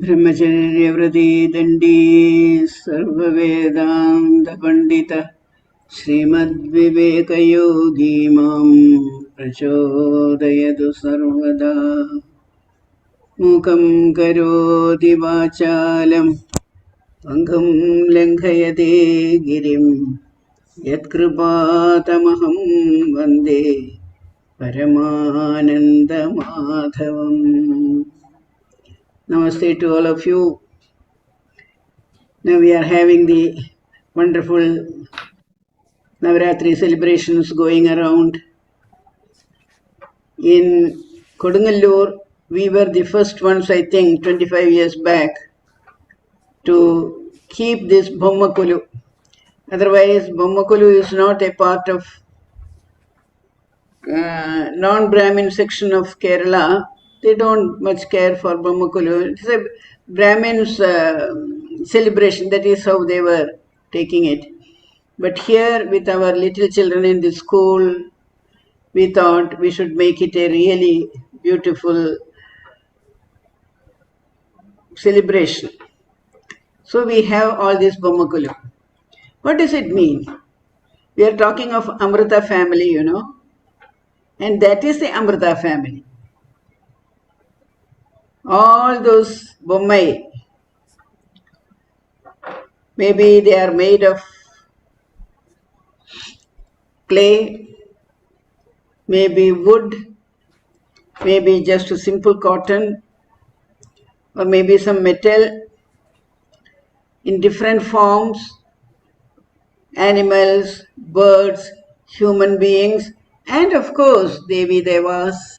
ब्रह्मचर्यव्रती दण्डी सर्ववेदान्तपण्डितः श्रीमद्विवेकयोगी मां प्रचोदयतु सर्वदा। मूकं करोति वाचालं पङ्गुं लङ्घयते गिरिं यत्कृपातमहं वन्दे परमानन्दमाधवम्. Namaste to all of you. Now we are having the wonderful Navaratri celebrations going around. In Kodungalur, we were the first ones, I think, 25 years back, to keep this Bommakulu. Otherwise, Bommakulu is not a part of non-Brahmin section of Kerala. They don't much care for Bommakulu. It's a Brahmin's celebration. That is how they were taking it. But here, with our little children in the school, we thought we should make it a really beautiful celebration. So we have all this Bommakulu. What does it mean? We are talking of Amritha family, you know, and that is the Amritha family. All those Bommai, maybe they are made of clay, maybe wood, maybe just a simple cotton, or maybe some metal in different forms, animals, birds, human beings, and of course Devi Devas.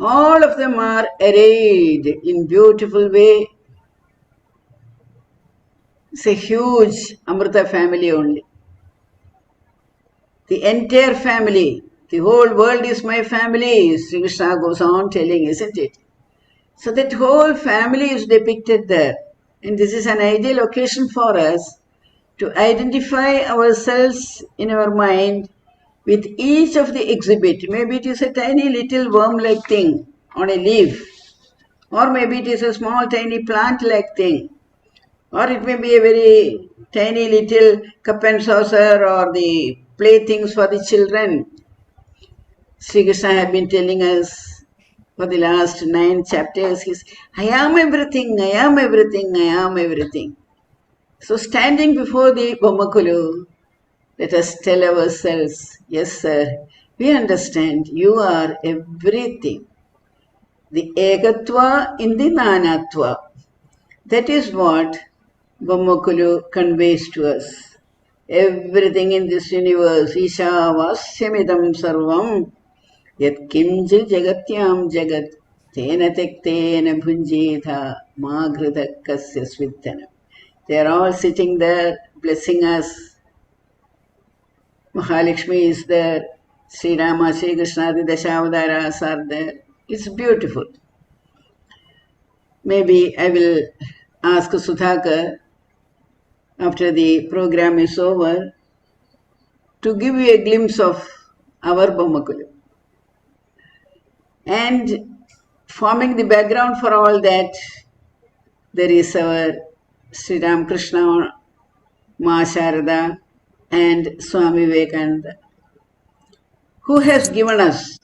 All of them are arrayed in beautiful way. It's a huge Amrita family only. The entire family, the whole world is my family, Sri Krishna goes on telling, isn't it? So that whole family is depicted there. And this is an ideal occasion for us to identify ourselves in our mind with each of the exhibit. Maybe it is a tiny little worm-like thing on a leaf, or maybe it is a small tiny plant-like thing, or it may be a very tiny little cup and saucer or the playthings for the children. Sri Krishna had been telling us for the last 9 chapters, I am everything, I am everything, I am everything. So standing before the Bommakulu, let us tell ourselves, yes sir, we understand you are everything. The Ekatva in the Nanatva. That is what Bommakulu conveys to us. Everything in this universe, Isha Vasyamidam Sarvam, Yat Kimjil Jagatyam Jagat, Tena Tektena Bhunjitha, Magrita Kasya Svittana. They are all sitting there blessing us. Mahalakshmi is there, Sri Rama, Sri Krishna, the Dashavadaras are there. It's beautiful. Maybe I will ask Sudhakar, after the program is over, to give you a glimpse of our Bommakulu. And forming the background for all that, there is our Sri Ramakrishna, Ma Sharada, and Swami Vivekananda, who has given us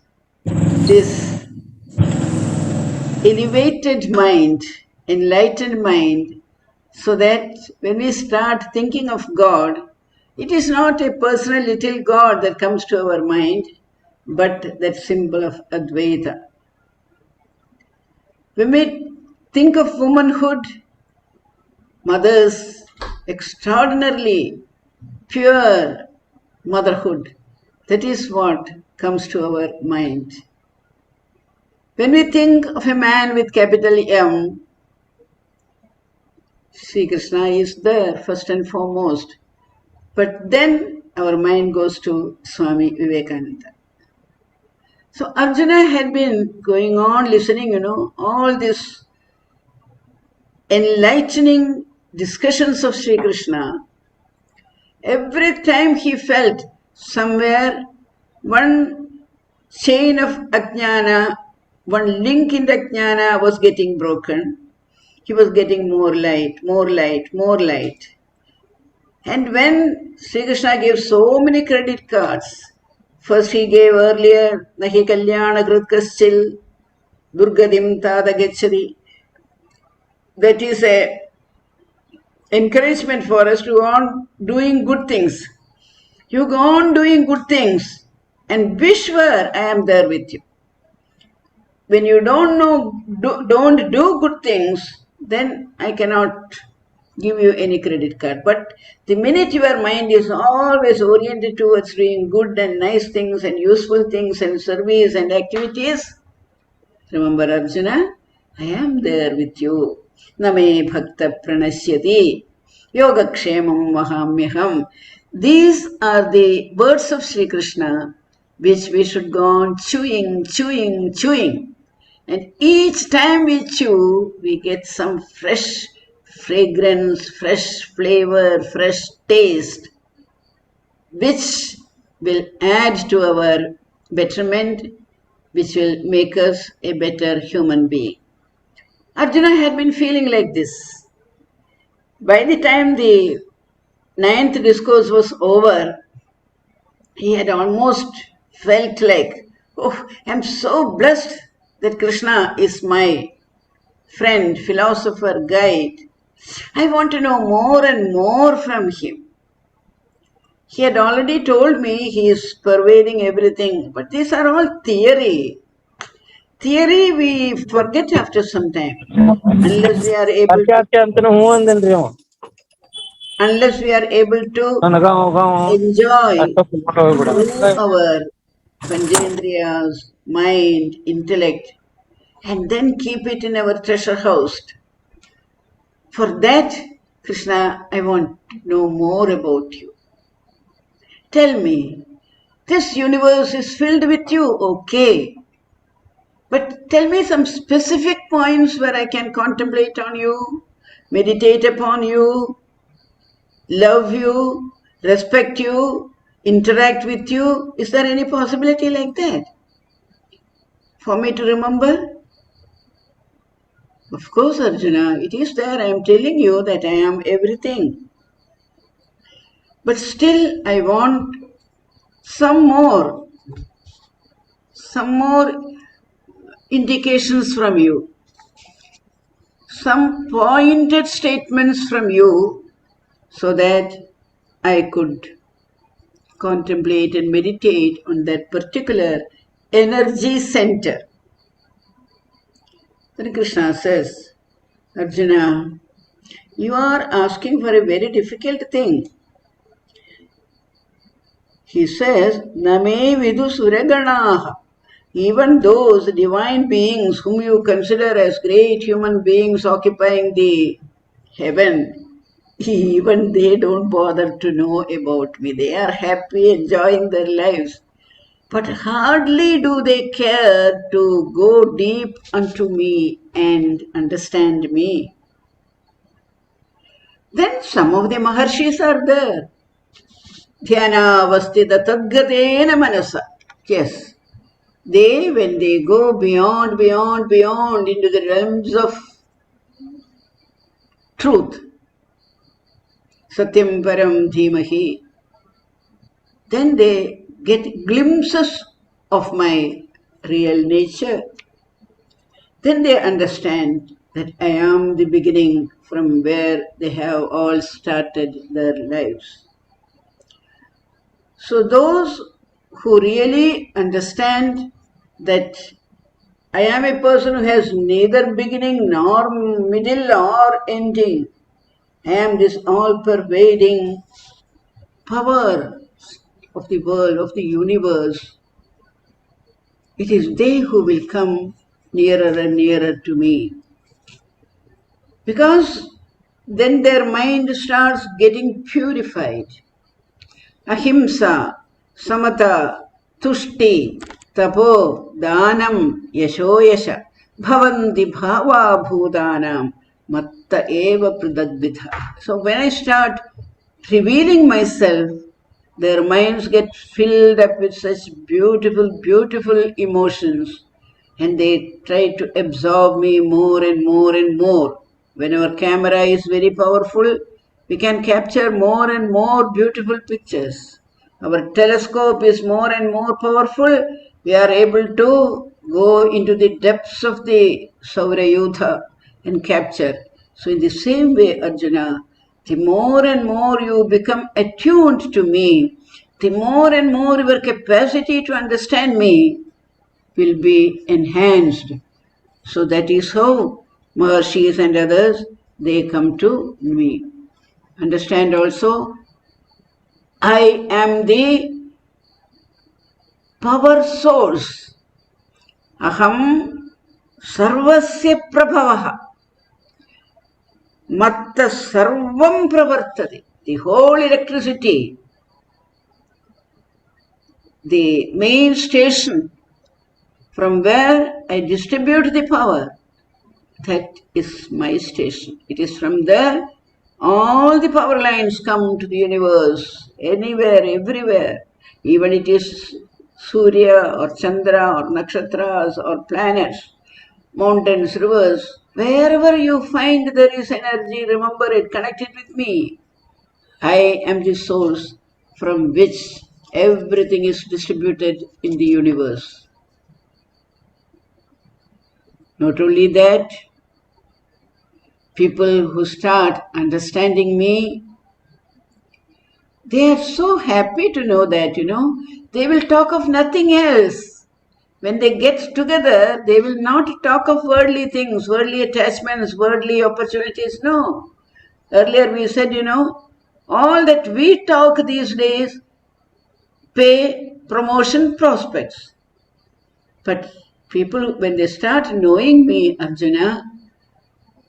this elevated mind, enlightened mind, so that when we start thinking of God, it is not a personal little God that comes to our mind, but that symbol of Advaita. When we think of womanhood, mother's extraordinarily pure motherhood, that is what comes to our mind. When we think of a man with capital M, Sri Krishna is there first and foremost. But then our mind goes to Swami Vivekananda. So Arjuna had been going on listening, all these enlightening discussions of Sri Krishna. Every time he felt somewhere one chain of ajnana, one link in the ajnana was getting broken, he was getting more light, more light, more light. And when Sri Krishna gave so many credit cards, first he gave earlier, Nahi Kalyana Krutkashchil, Durgadim Tada Gechari. That is a encouragement for us to go on doing good things. You go on doing good things and be sure I am there with you. When you don't do good things, then I cannot give you any credit card. But the minute your mind is always oriented towards doing good and nice things and useful things and service and activities, remember Arjuna, I am there with you. Name bhakta pranashyati yogakshemam mahamyaham. These are the words of Sri Krishna which we should go on chewing, chewing, chewing. And each time we chew, we get some fresh fragrance, fresh flavor, fresh taste, which will add to our betterment, which will make us a better human being. Arjuna had been feeling like this. By the time the 9th discourse was over, he had almost felt like, oh, I'm so blessed that Krishna is my friend, philosopher, guide. I want to know more and more from him. He had already told me he is pervading everything, but these are all theory. Theory we forget after some time. Unless we are able to enjoy through our Panjendriyas, mind, intellect, and then keep it in our treasure house. For that, Krishna, I want to know more about you. Tell me, this universe is filled with you, okay. But tell me some specific points where I can contemplate on you, meditate upon you, love you, respect you, interact with you. Is there any possibility like that for me to remember? Of course, Arjuna, it is there. I am telling you that I am everything. But still, I want some more indications from you, some pointed statements from you, so that I could contemplate and meditate on that particular energy center. Then Krishna says, Arjuna, you are asking for a very difficult thing. He says, Name vidu suraganaha. Even those divine beings whom you consider as great human beings occupying the heaven, even they don't bother to know about me. They are happy, enjoying their lives. But hardly do they care to go deep unto me and understand me. Then some of the Maharshis are there. Dhyana vastita tadgatena manasa. Yes. They, when they go beyond into the realms of truth, Satyam Param Dhimahi, then they get glimpses of my real nature. Then they understand that I am the beginning from where they have all started their lives. So those who really understand that I am a person who has neither beginning nor middle or ending, I am this all-pervading power of the world, of the universe. It is they who will come nearer and nearer to me. Because then their mind starts getting purified. Ahimsa, samata, tushti, tapo, danam, yashoyasha, bhavanti bhava bhutanam, matta eva pradadvitha. So when I start revealing myself, their minds get filled up with such beautiful, beautiful emotions, and they try to absorb me more and more and more. When our camera is very powerful, we can capture more and more beautiful pictures. Our telescope is more and more powerful. We are able to go into the depths of the Saurayudha and capture. So in the same way, Arjuna, the more and more you become attuned to me, the more and more your capacity to understand me will be enhanced. So that is how Maharshis and others, they come to me. Understand also, I am the power source. Aham sarvasya prabhavaha. Matta sarvam pravartati. The whole electricity, the main station from where I distribute the power, that is my station. It is from there all the power lines come to the universe, anywhere, everywhere. Even it is Surya or Chandra or nakshatras or planets, mountains, rivers. Wherever you find there is energy, remember it, connect it with me. I am the source from which everything is distributed in the universe. Not only that, people who start understanding me, they are so happy to know that, they will talk of nothing else. When they get together, they will not talk of worldly things, worldly attachments, worldly opportunities. No. Earlier we said, all that we talk these days, pay, promotion, prospects. But people, when they start knowing me, Arjuna,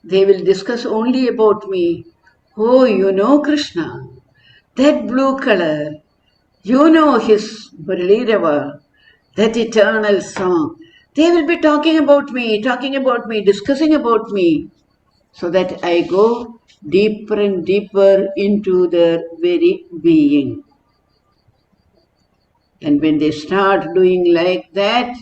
they will discuss only about me. Oh, you know Krishna, that blue color, you know his Muralidhava, that eternal song. They will be talking about me, discussing about me, so that I go deeper and deeper into their very being. And when they start doing like that,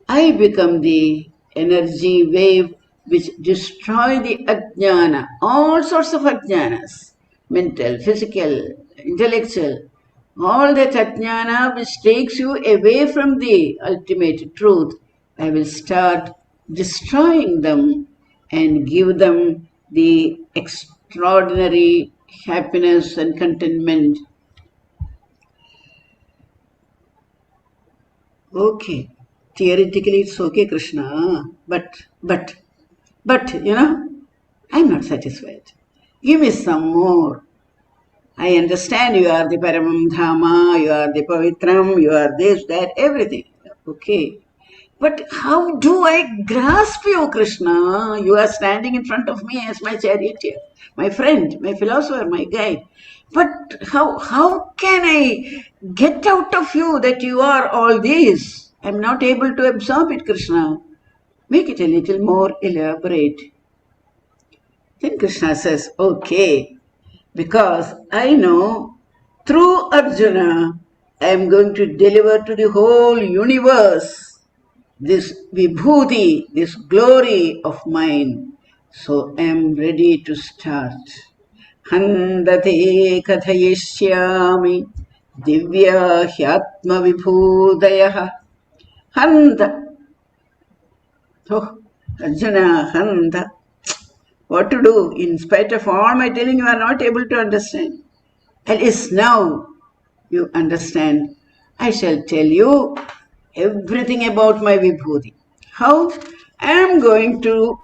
I become the energy wave which destroy the ajnana, all sorts of ajnanas, mental, physical, intellectual, all that ajnana which takes you away from the ultimate truth. I will start destroying them and give them the extraordinary happiness and contentment. Okay, theoretically it's okay, Krishna, but, I'm not satisfied. Give me some more. I understand you are the Paramam Dhama, you are the Pavitram, you are this, that, everything. Okay. But how do I grasp you, Krishna? You are standing in front of me as my charioteer, my friend, my philosopher, my guide. But how can I get out of you that you are all these? I'm not able to absorb it, Krishna. Make it a little more elaborate. Then Krishna says, okay, because I know through Arjuna, I am going to deliver to the whole universe this vibhuti, this glory of mine. So I am ready to start. Handate kathayishyami divya hyatma vibhudayah. Handa. Oh, Arjuna, Handa. What to do? In spite of all my telling, you are not able to understand. At least now you understand. I shall tell you everything about my vibhuti. How? I am going to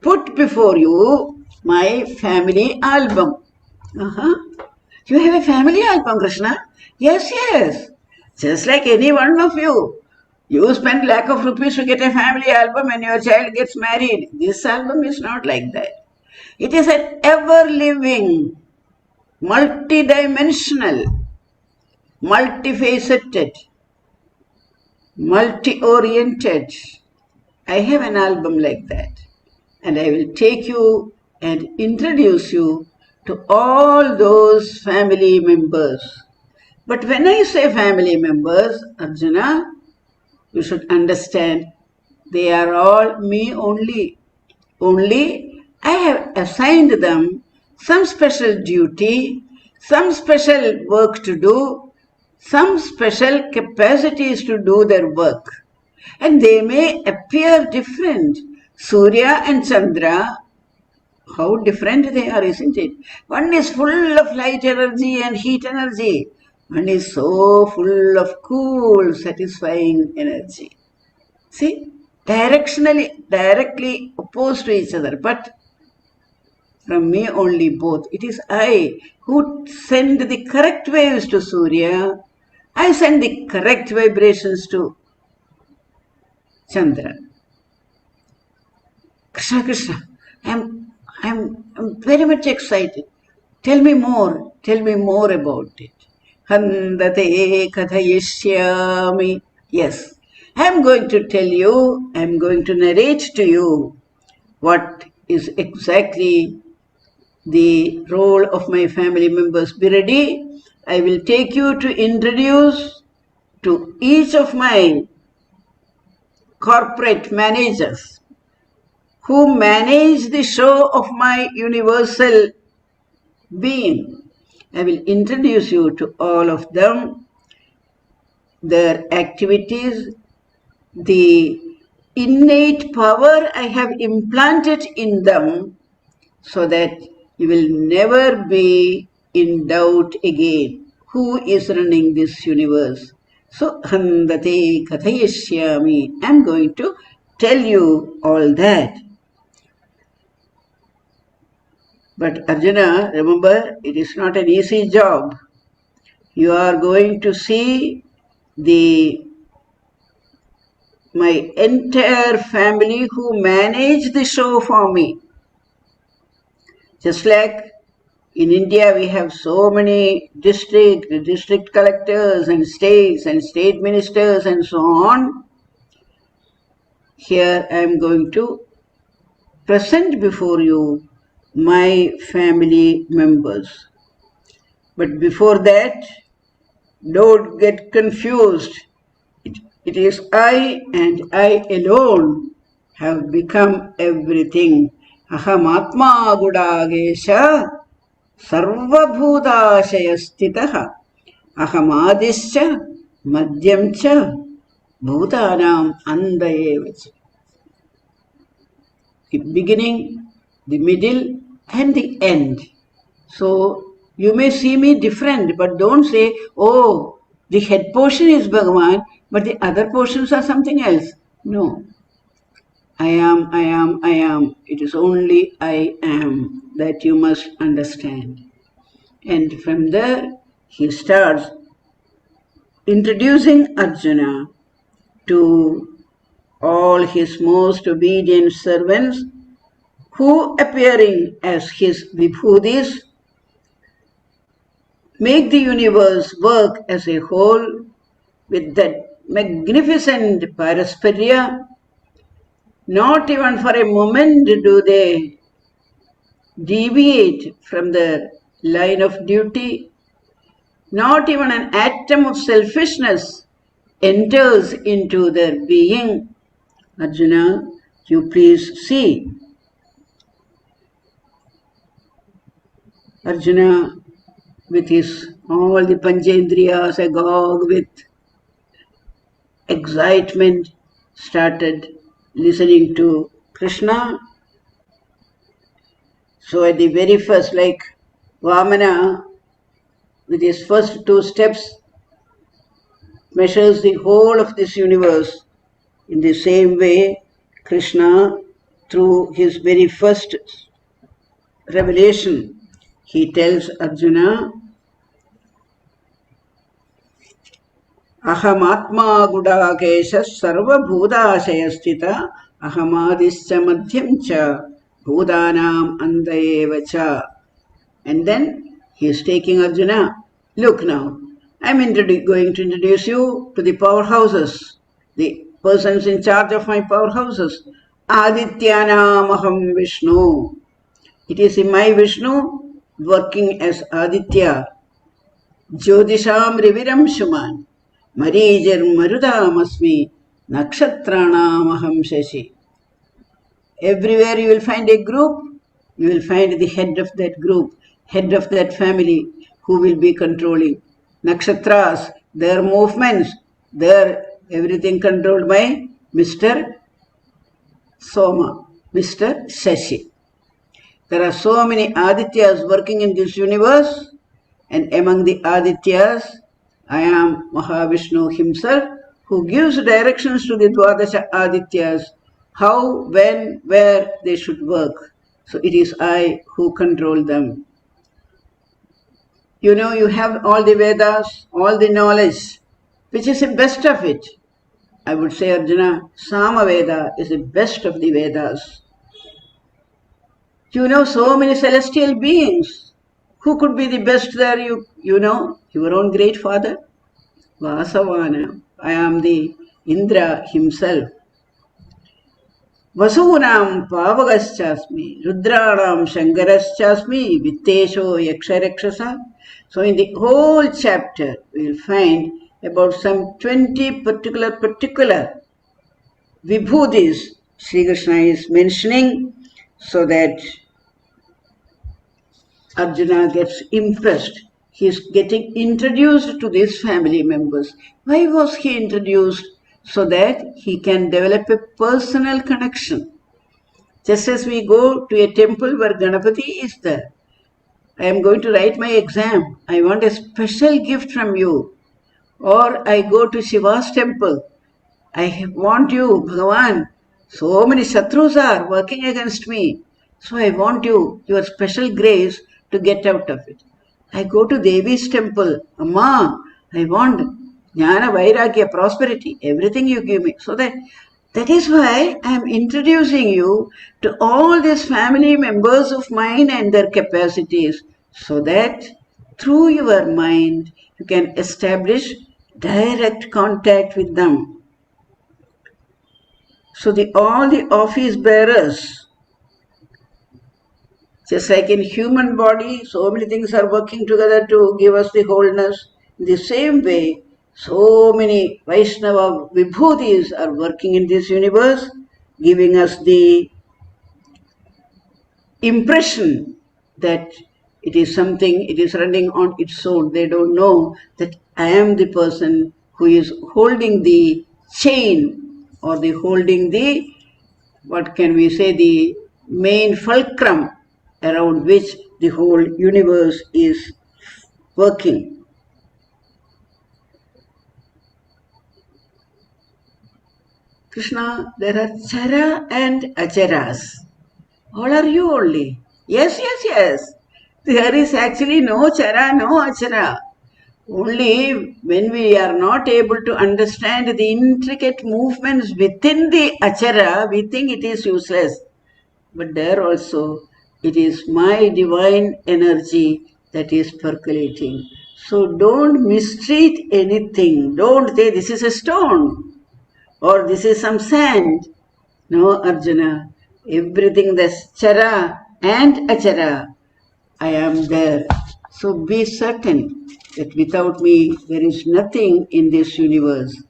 put before you my family album. You have a family album, Krishna? Yes, yes. Just like any one of you. You spend lakh of rupees to get a family album and your child gets married. This album is not like that. It is an ever-living, multi-dimensional, multifaceted, multi-oriented. I have an album like that. And I will take you and introduce you to all those family members. But when I say family members, Arjuna, you should understand they are all me only. Only I have assigned them some special duty, some special work to do, some special capacities to do their work. And they may appear different. Surya and Chandra, how different they are, isn't it? One is full of light energy and heat energy. One is so full of cool, satisfying energy. See, directly opposed to each other. But from me only both. It is I who send the correct waves to Surya. I send the correct vibrations to Chandra. Krishna, Krishna, I'm very much excited. Tell me more about it. Handate kathayishyami. Yes, I'm going to tell you, I'm going to narrate to you what is exactly the role of my family members. Be ready. I will take you to introduce to each of my corporate managers who manage the show of my universal being. I will introduce you to all of them, their activities, the innate power I have implanted in them, so that you will never be in doubt again who is running this universe. So, handate kathayishyami. I am going to tell you all that. But Arjuna, remember, it is not an easy job. You are going to see my entire family who manage the show for me. Just like in India, we have so many district collectors and state ministers and so on. Here I am going to present before you my family members. But before that, don't get confused. It is I and I alone have become everything. Aham atma gudagesha sarvabhutashayastitaha aham adischa madhyamcha bhutanam andayevacha. The beginning, the middle and the end. So you may see me different, but don't say, oh, the head portion is Bhagavan, but the other portions are something else. No. I am. It is only I am that you must understand. And from there, he starts introducing Arjuna to all his most obedient servants who, appearing as his vibhutis, make the universe work as a whole with that magnificent parasparya. Not even for a moment do they deviate from the line of duty. Not even an atom of selfishness enters into their being. Arjuna, you please see. Arjuna, with all the Panchendriyas agog with excitement, started listening to Krishna. So at the very first, like Vamana, with his first two steps, measures the whole of this universe. In the same way, Krishna, through his very first revelation, he tells Arjuna, Aham atma gudakesha sarva bhudashayastita ahamadischa madhyamcha bhudanam andayevacha. And then he is taking Arjuna. Look now, I am going to introduce you to the powerhouses, the persons in charge of my powerhouses. Adityanam aham Vishnu. It is my Vishnu working as Aditya. Jyotisham Riviram Shuman. Marijir Marudam Asmi. Nakshatranam aham Shashi. Everywhere you will find a group, you will find the head of that group, head of that family, who will be controlling. Nakshatras, their movements, their everything controlled by Mr. Soma, Mr. Shashi. There are so many Adityas working in this universe, and among the Adityas, I am Mahavishnu himself, who gives directions to the Dwadasha Adityas, how, when, where they should work. So it is I who control them. You know, you have all the Vedas, all the knowledge. Which is the best of it? I would say, Arjuna, Samaveda is the best of the Vedas. You know so many celestial beings. Who could be the best there? You know, your own great father, Vasavana. I am the Indra himself. Vasunam Pavagaschasmi, Rudranam Shankaraschasmi, Vittesho Yaksharakshasa. So in the whole chapter, we will find about some 20 particular vibhutis Sri Krishna is mentioning, so that Arjuna gets impressed. He is getting introduced to these family members. Why was he introduced? So that he can develop a personal connection. Just as we go to a temple where Ganapati is there. I am going to write my exam. I want a special gift from you. Or I go to Shiva's temple. I want you, Bhagavan. So many Shatrus are working against me. So I want you, your special grace to get out of it. I go to Devi's temple. Amma, I want Jnana, Vairagya, prosperity, everything you give me. So that is why I am introducing you to all these family members of mine and their capacities, so that through your mind you can establish direct contact with them. So all the office bearers, just like in human body, so many things are working together to give us the wholeness. In the same way, so many Vaishnava vibhutis are working in this universe, giving us the impression that it is something, it is running on its own. They don't know that I am the person who is holding the chain, or the holding the, what can we say, the main fulcrum around which the whole universe is working. Krishna, there are Chara and Acharas. All are you only? Yes, yes, yes. There is actually no Chara, no Achara. Only when we are not able to understand the intricate movements within the Achara, we think it is useless. But there also, it is my divine energy that is percolating. So don't mistreat anything. Don't say this is a stone or this is some sand. No, Arjuna. Everything that's Chara and Achara, I am there. So be certain that without me, there is nothing in this universe.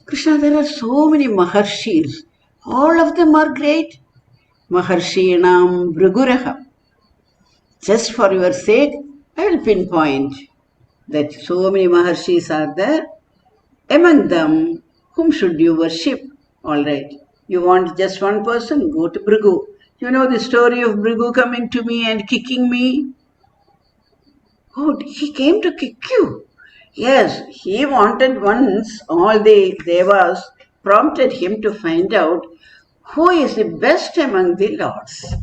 Krishna, there are so many Maharshis. All of them are great. Maharshinam Bhriguraha. Just for your sake, I will pinpoint that so many Maharshis are there. Among them, whom should you worship? All right. You want just one person? Go to Bhrigu. You know the story of Bhrigu coming to me and kicking me? Oh, he came to kick you. Yes, he wanted once, all the devas prompted him to find out who is the best among the lords.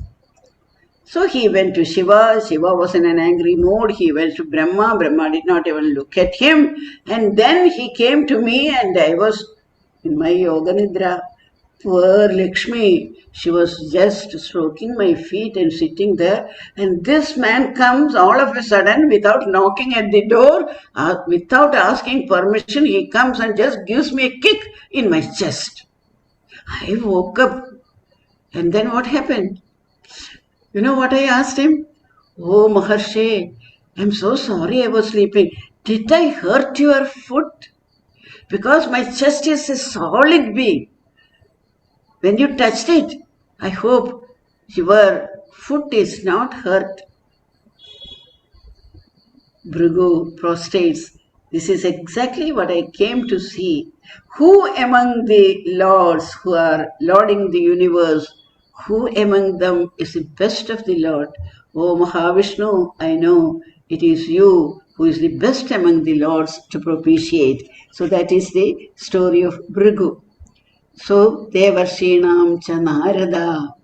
So he went to Shiva. Shiva was in an angry mood. He went to Brahma. Brahma did not even look at him. And then he came to me and I was in my yoga nidra. Poor Lakshmi, she was just stroking my feet and sitting there. And this man comes all of a sudden without knocking at the door, without asking permission. He comes and just gives me a kick in my chest. I woke up. And then what happened? You know what I asked him? Oh, Maharshi, I'm so sorry I was sleeping. Did I hurt your foot? Because my chest is a solid being. When you touched it, I hope your foot is not hurt. Bhrigu prostrates. This is exactly what I came to see. Who among the lords who are lording the universe, who among them is the best of the Lord? O Mahavishnu, I know it is you who is the best among the lords to propitiate. So that is the story of Bhrigu. So, Devarshinam cha Narada.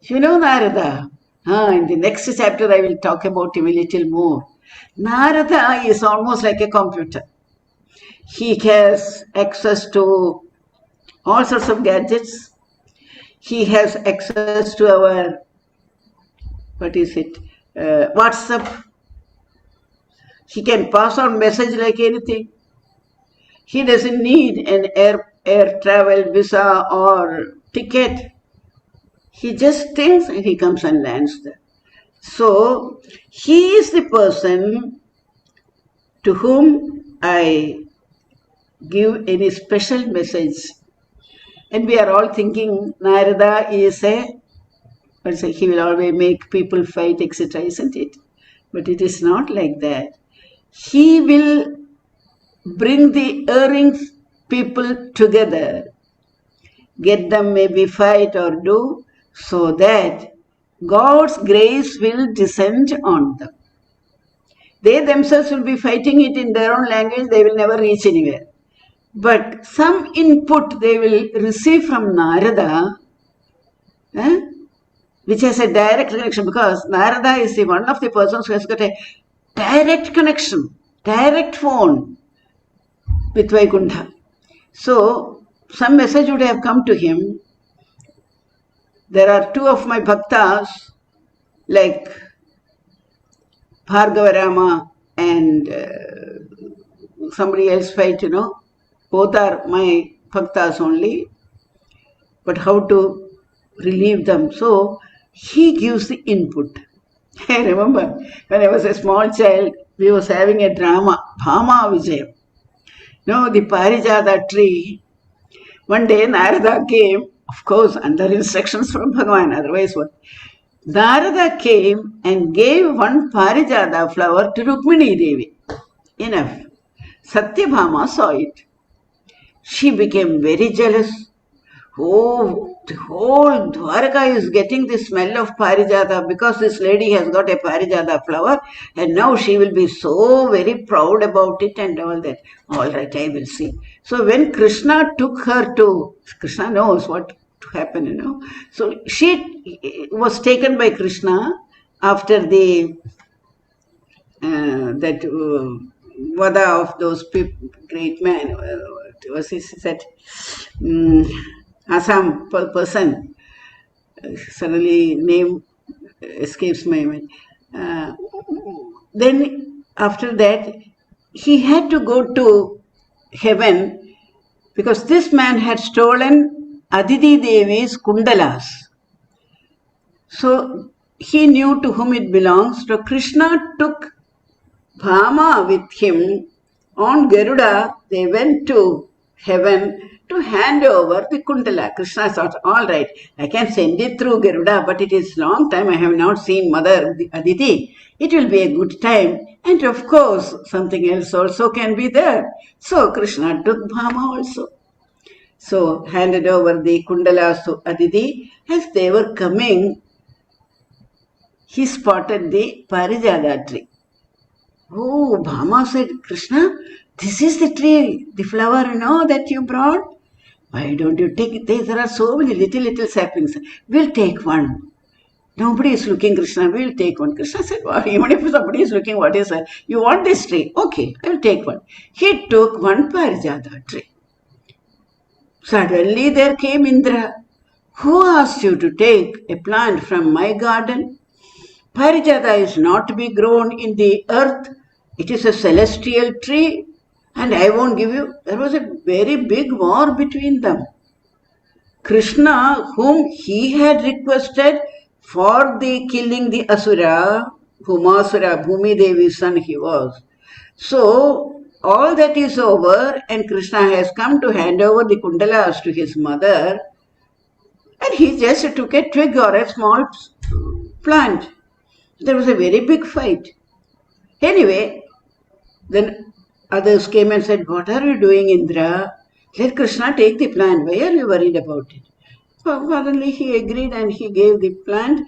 You know Narada? In the next chapter I will talk about him a little more. Narada is almost like a computer. He has access to all sorts of gadgets. He has access to our, WhatsApp. He can pass on message like anything. He doesn't need an air travel visa or ticket. He just thinks and he comes and lands there. So, he is the person to whom I give any special message. And we are all thinking Narada is he will always make people fight, etc., isn't it? But it is not like that. He will bring the erring people together, get them maybe fight or do, so that God's grace will descend on them. They themselves will be fighting it in their own language, they will never reach anywhere. But some input they will receive from Narada, which has a direct connection, because Narada is one of the persons who has got a direct connection, direct phone with Vaikuntha. So, some message would have come to him. There are two of my bhaktas, like Bhargavarama and somebody else fight, both are my bhaktas only, but how to relieve them? So, he gives the input. I remember when I was a small child, we was having a drama, Bhama Vijayam. The Parijata tree. One day Narada came, of course, under instructions from Bhagavan, otherwise what? Narada came and gave one Parijata flower to Rukmini Devi. Enough. Satyabhama saw it. She became very jealous. Oh, the whole Dwarka is getting the smell of Parijata because this lady has got a Parijata flower and now she will be so very proud about it and all that. All right, I will see. So when Krishna took her to, Krishna knows what to happen, So she was taken by Krishna after the Vada of those great men. Was he said? Assam person, suddenly name escapes my mind. Then after that, he had to go to heaven because this man had stolen Aditi Devi's kundalas. So he knew to whom it belongs. So Krishna took Bhama with him on Garuda. They went to heaven to hand over the kundala. Krishna thought, all right, I can send it through Garuda, but it is long time I have not seen Mother Aditi. It will be a good time. And of course, something else also can be there. So Krishna took Bhama also. So handed over the kundalas to Aditi. As they were coming, he spotted the Parijada tree. Oh, Bhama said, Krishna, this is the tree, the flower, that you brought. Why don't you take it? There are so many little saplings. We'll take one. Nobody is looking, Krishna. We'll take one. Krishna said, well, even if somebody is looking, what is that? You want this tree? Okay, I will take one. He took one Parijata tree. Suddenly there came Indra. Who asked you to take a plant from my garden? Parijata is not to be grown in the earth. It is a celestial tree. And I won't give you. There was a very big war between them. Krishna, whom he had requested for the killing the Asura, Bhumasura, Bhumi Devi's son he was. So, all that is over and Krishna has come to hand over the kundalas to his mother. And he just took a twig or a small plant. There was a very big fight. Anyway, then others came and said, "What are you doing, Indra? Let Krishna take the plant. Why are you worried about it?" Suddenly he agreed and he gave the plant,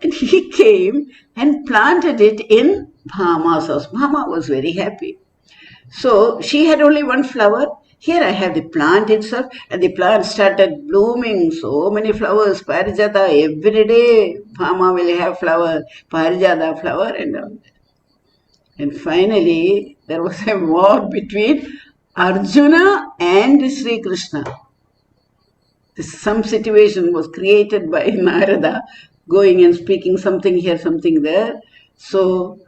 and he came and planted it in Bhama's house. Bhama was very happy. So she had only one flower. Here I have the plant itself, and the plant started blooming. So many flowers, Parijata, every day Bhama will have flower, Parijata flower, and all. And finally, there was a war between Arjuna and Sri Krishna. Some situation was created by Narada going and speaking something here, something there. So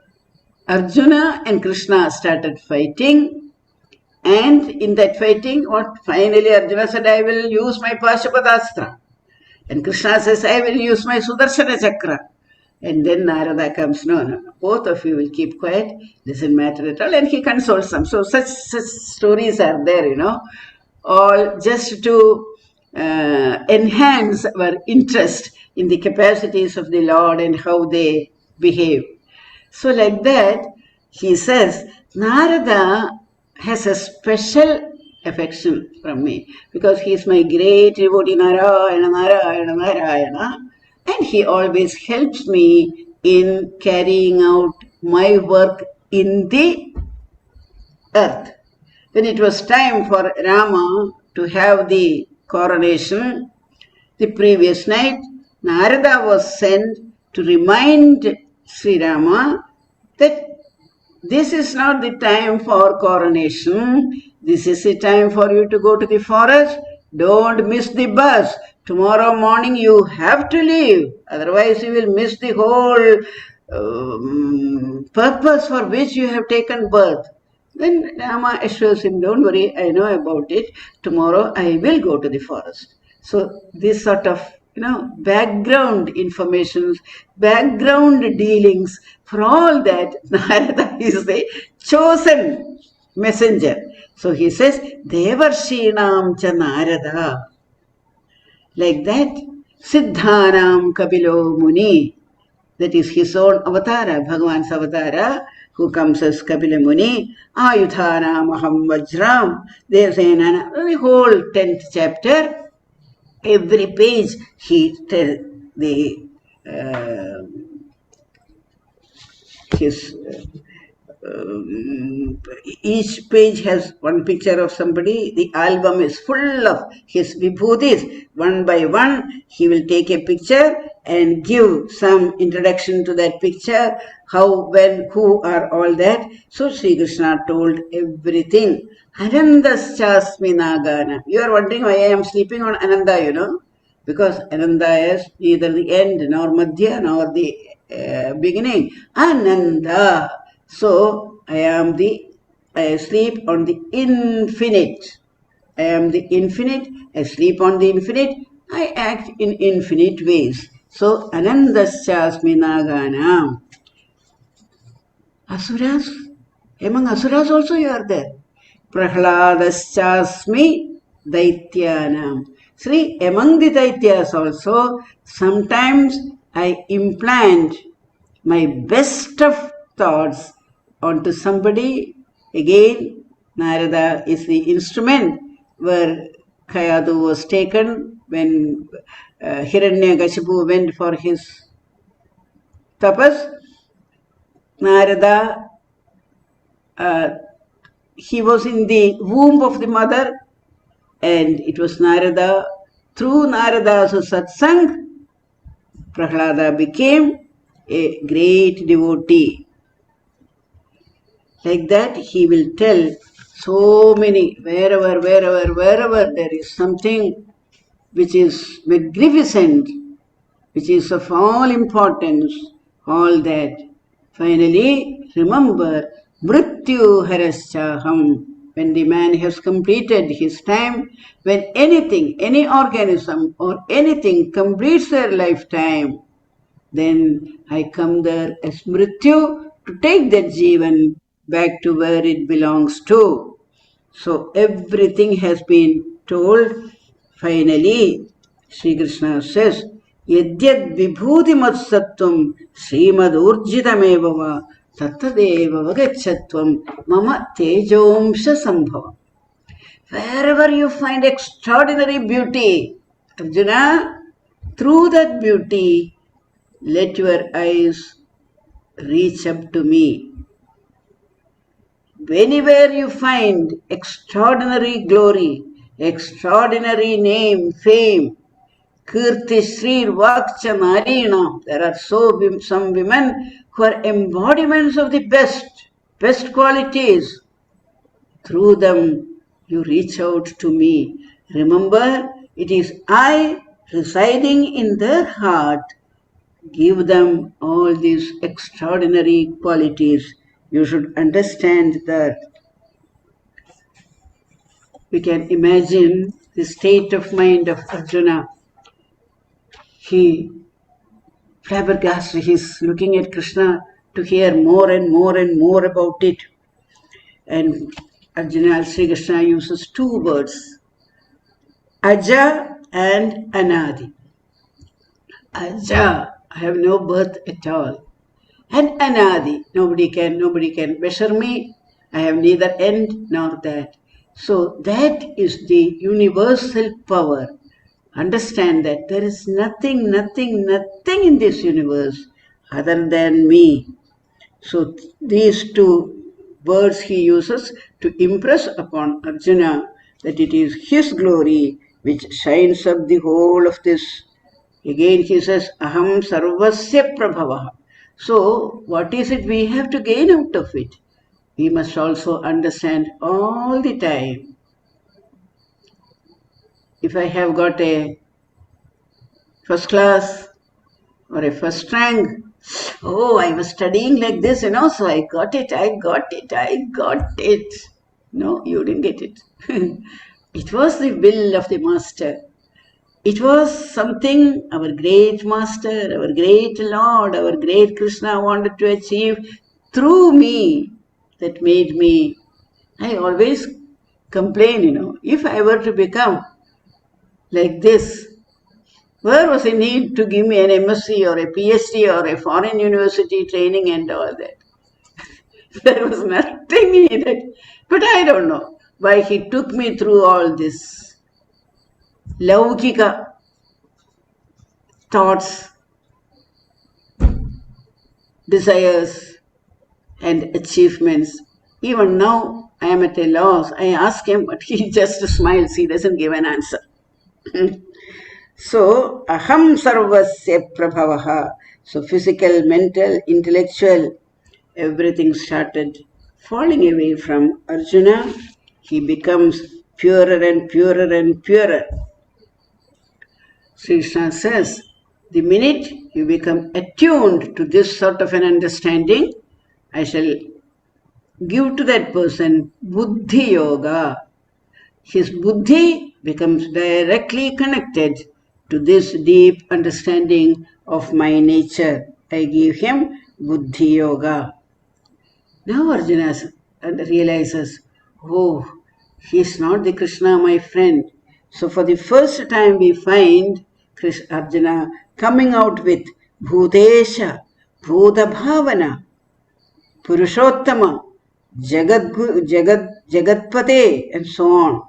Arjuna and Krishna started fighting. And in that fighting, finally Arjuna said, "I will use my Pashupatastra." And Krishna says, "I will use my Sudarshana Chakra." And then Narada comes, no, both of you will keep quiet, doesn't matter at all. And he consoles them. So such stories are there, all just to enhance our interest in the capacities of the Lord and how they behave. So like that, he says, Narada has a special affection from me because he is my great devotee, Narayana, Narayana, Narayana. And he always helps me in carrying out my work in the earth. When it was time for Rama to have the coronation, the previous night, Narada was sent to remind Sri Rama that this is not the time for coronation. This is the time for you to go to the forest. Don't miss the bus. Tomorrow morning you have to leave. Otherwise you will miss the whole purpose for which you have taken birth. Then Rama assures him, "Don't worry, I know about it. Tomorrow I will go to the forest." So this sort of background information, background dealings, for all that, Narada is the chosen messenger. So he says, Devarshinam cha Narada. Like that, Siddhanam Kapilo Muni. That is his own avatara, Bhagavan's avatara, who comes as Kapila Muni. Ayuthanam Aham Vajram. There's the whole 10th chapter. Every page he tells each page has one picture of somebody. The album is full of his vibhutis. One by one, he will take a picture and give some introduction to that picture, how, when, who are all that. So Sri Krishna told everything. Anandaschasmi Nagana. You are wondering why I am sleeping on Ananda, because Ananda is neither the end nor Madhya nor the beginning. Ananda. So I sleep on the infinite. I am the infinite. I sleep on the infinite. I act in infinite ways. So Anandaschasmi Nagana. Asuras. Among Asuras also you are there. Prahladashasmi Daityanam. See, among the Daityas also, sometimes I implant my best of thoughts onto somebody. Again, Narada is the instrument where Kayadu was taken when Hiranyakashipu went for his tapas. Narada, he was in the womb of the mother, and it was Narada. Through Narada's satsang, Prahlada became a great devotee. Like that, he will tell so many, wherever there is something which is magnificent, which is of all importance, all that. Finally, remember, Mrityu Haraschaham. When the man has completed his time, when anything, any organism or anything completes their lifetime, then I come there as Mrityu to take that Jivan back to where it belongs to. So everything has been told. Finally, Sri Krishna says, Yadyad vibhuti matsattvam srimad urjitamevava tattadeva vagachatvam mama tejomsha sambhava. Wherever you find extraordinary beauty, Arjuna, through that beauty, let your eyes reach up to me. Anywhere you find extraordinary glory, extraordinary name, fame, Kirti, Sri, Vakcha, Narina, there are some women who are embodiments of the best qualities. Through them, you reach out to me. Remember, it is I residing in their heart. Give them all these extraordinary qualities. You should understand that. We can imagine the state of mind of Arjuna. He flabbergasted, he's looking at Krishna to hear more and more and more about it. And Arjuna, Sri Krishna uses two words, Aja and Anadi. Aja, I have no birth at all. And Anadi, nobody can measure me. I have neither end nor that. So that is the universal power. Understand that there is nothing in this universe other than me. So these two words he uses to impress upon Arjuna that it is his glory which shines up the whole of this. Again he says, Aham sarvasya prabhavaha. So what is it we have to gain out of it? We must also understand all the time. If I have got a first class or a first rank, oh, I was studying like this, so I got it. No, you didn't get it. It was the will of the master. It was something our great master, our great Lord, our great Krishna wanted to achieve through me that made me. I always complain, if I were to become like this, where was the need to give me an MSc or a PhD or a foreign university training and all that? There was nothing needed. But I don't know why he took me through all this laukika thoughts, desires and achievements. Even now I am at a loss. I ask him, but he just smiles. He doesn't give an answer. So, aham sarvasya prabhavaha. So, physical, mental, intellectual, everything started falling away from Arjuna. He becomes purer and purer and purer. Sri Krishna says, the minute you become attuned to this sort of an understanding, I shall give to that person buddhi yoga. His buddhi becomes directly connected to this deep understanding of my nature. I give him buddhi yoga. Now Arjuna realizes, oh, he is not the Krishna, my friend. So for the first time we find Arjuna coming out with Bhutesha, Bhuta Bhavana, Purushottama, Jagatpate, and so on.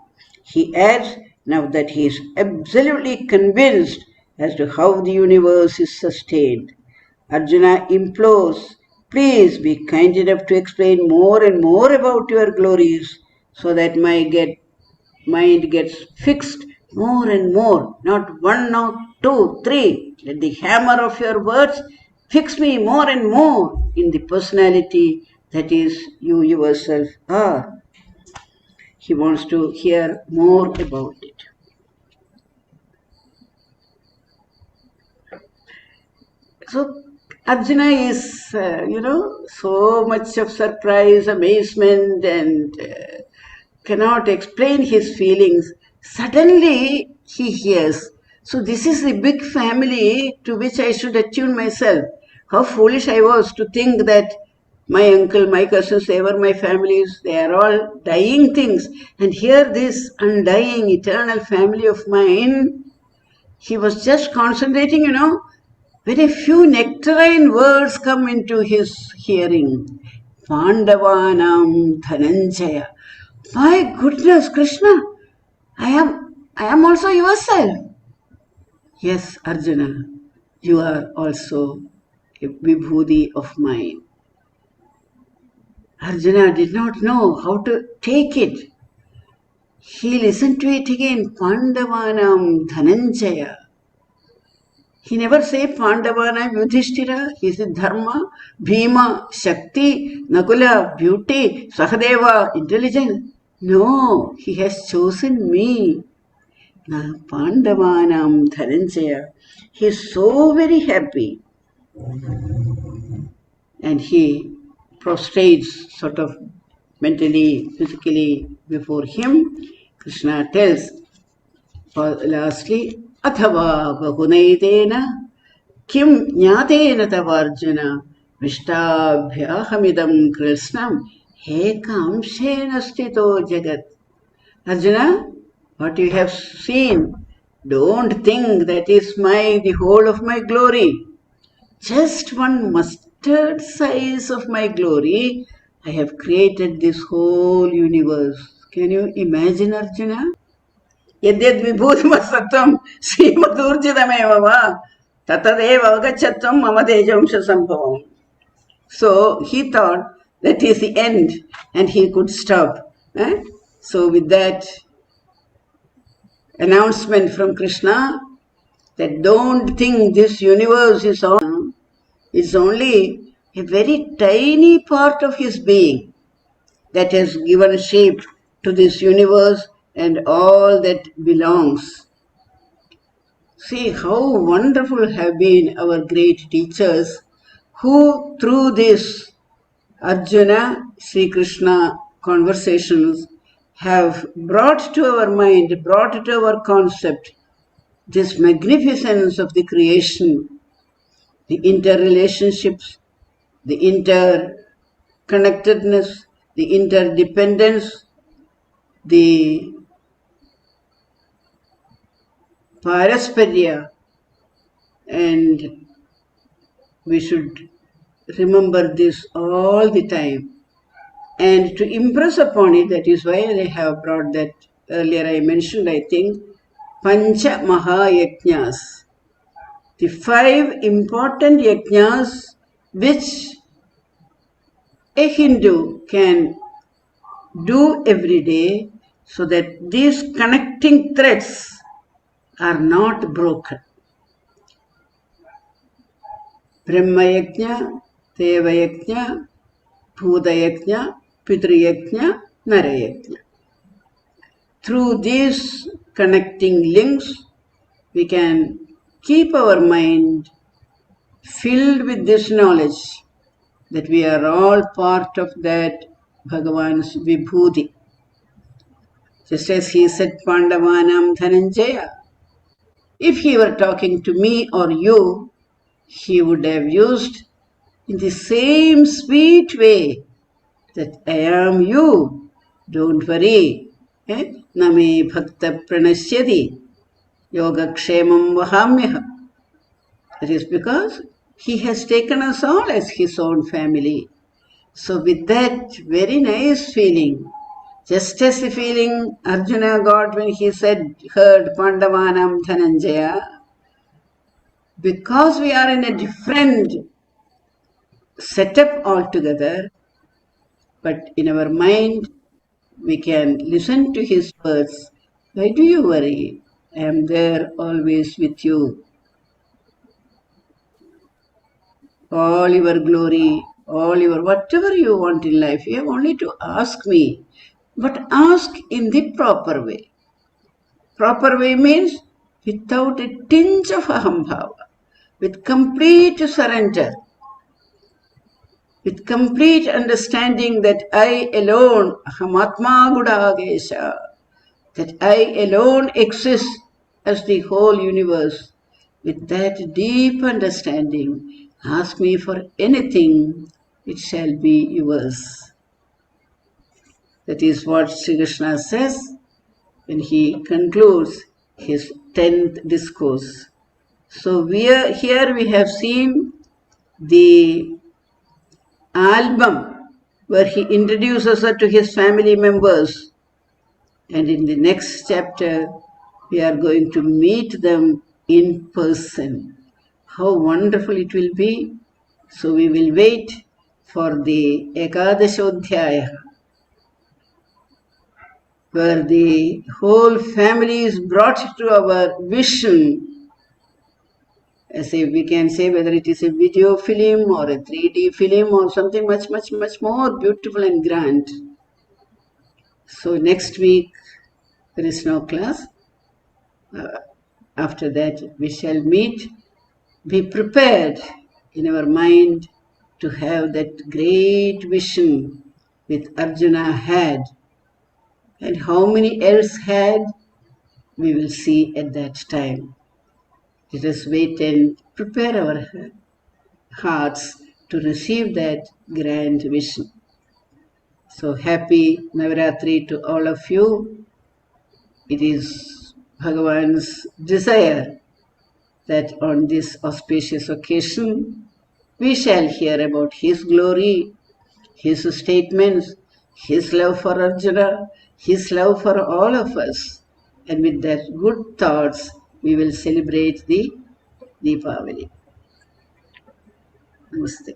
He adds now that he is absolutely convinced as to how the universe is sustained. Arjuna implores, please be kind enough to explain more and more about your glories so that my mind gets fixed more and more, not one, not two, three. Let the hammer of your words fix me more and more in the personality that is you yourself are. He wants to hear more about it. So Arjuna is, so much of surprise, amazement, and cannot explain his feelings. Suddenly he hears, so this is the big family to which I should attune myself. How foolish I was to think that my uncle, my cousins, they were my families. They are all dying things. And here this undying, eternal family of mine He was just concentrating, very few nectarine words come into his hearing. Pandavanam Dhananjaya. My goodness, Krishna, I am also yourself. Yes, Arjuna, you are also a vibhuti of mine. Arjuna did not know how to take it. He listened to it again. Pandavanam Dhananjaya. He never said Pandavanam Yudhishthira. He said Dharma, Bhima, Shakti, Nakula, beauty, Sahadeva, intelligence. No, he has chosen me. Pandavanam Dhananjaya. He is so very happy. And he prostrates sort of mentally, physically before him. Krishna tells, lastly, Athava Bahunaitena Kim Nyatena Tavarjuna Vishtabhyahamidam Krishnam Hekamshena Stito Jagat. Arjuna, what you have seen, don't think that is the whole of my glory. Just one mustard size of my glory, I have created this whole universe. Can you imagine, Arjuna? Yadyad vibhutimasthatvam srimadurjidameva va tatadeva avagachatvam mama tejamsha sambhavam. So he thought that is the end and he could stop. So with that announcement from Krishna, that don't think this universe is all, it's only a very tiny part of his being that has given shape to this universe and all that belongs. See how wonderful have been our great teachers who through this Arjuna Sri Krishna conversations have brought to our mind, brought to our concept this magnificence of the creation, the interrelationships, the interconnectedness, the interdependence, the parasparya, and we should remember this all the time. And to impress upon it, that is why I have brought that earlier I mentioned, I think, Pancha Mahayajnas, the 5 important yajnas which a Hindu can do every day so that these connecting threads are not broken. Brahma Yajna, Deva Yajna, Bhuta Yajna, Pitru Yajna, Nara Yajna. Through these connecting links, we can keep our mind filled with this knowledge that we are all part of that Bhagavan's Vibhuti. Just as he said, Pandavanam Dhananjaya, if he were talking to me or you, he would have used in the same sweet way that I am you, don't worry. Name bhakta pranasyati yoga kshemam vahamyaha. That is because he has taken us all as his own family. So with that very nice feeling, just as the feeling Arjuna got when he heard Pandavanam Dhananjaya, because we are in a different setup altogether, but in our mind we can listen to his words. Why do you worry? I am there always with you. All your glory, all your whatever you want in life, you have only to ask me. But ask in the proper way. Proper way means without a tinge of ahambhava, with complete surrender, with complete understanding that I alone, ahamatma gudagesha, that I alone exist as the whole universe. With that deep understanding, ask me for anything, it shall be yours. That is what Sri Krishna says when he concludes his 10th discourse. So here we have seen the album where he introduces her to his family members. And in the next chapter, we are going to meet them in person. How wonderful it will be. So we will wait for the Ekadashodhyaya, where the whole family is brought to our vision. As if we can say whether it is a video film or a 3D film or something much, much, much more beautiful and grand. So next week there is no class. After that we shall meet. Be prepared in our mind to have that great vision which Arjuna had. And how many else had, we will see at that time. Let us wait and prepare our hearts to receive that grand vision. So happy Navaratri to all of you. It is Bhagavan's desire that on this auspicious occasion we shall hear about his glory, his statements, his love for Arjuna, his love for all of us. And with that good thoughts, we will celebrate the Deepavali. Namaste.